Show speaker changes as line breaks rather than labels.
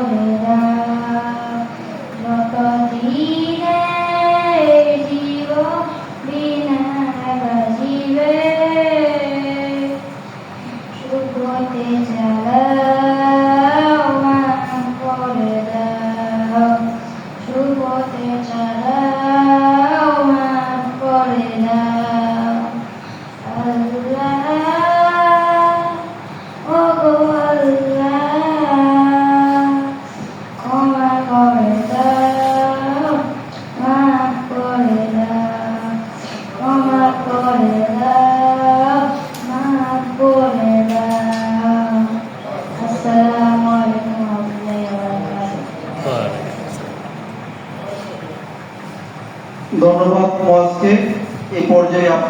করে দাও যতদিনে জীবন বিনা বাজিবে শুভতে চালাও মাফ করে দাও শুভতে চালাও মাফ করে দাও আল্লাহ ওগো আল্লাহ ক্ষমা করে দাও মাফ করে দাও ক্ষমা করে দাও মাফ করে দাও আসসালামু আলাইকুম ওয়া রাহমাতুল্লাহি ওয়া বারাকাতুহু।
ধন্যবাদ ওয়াজকে। এই পর্যায়ে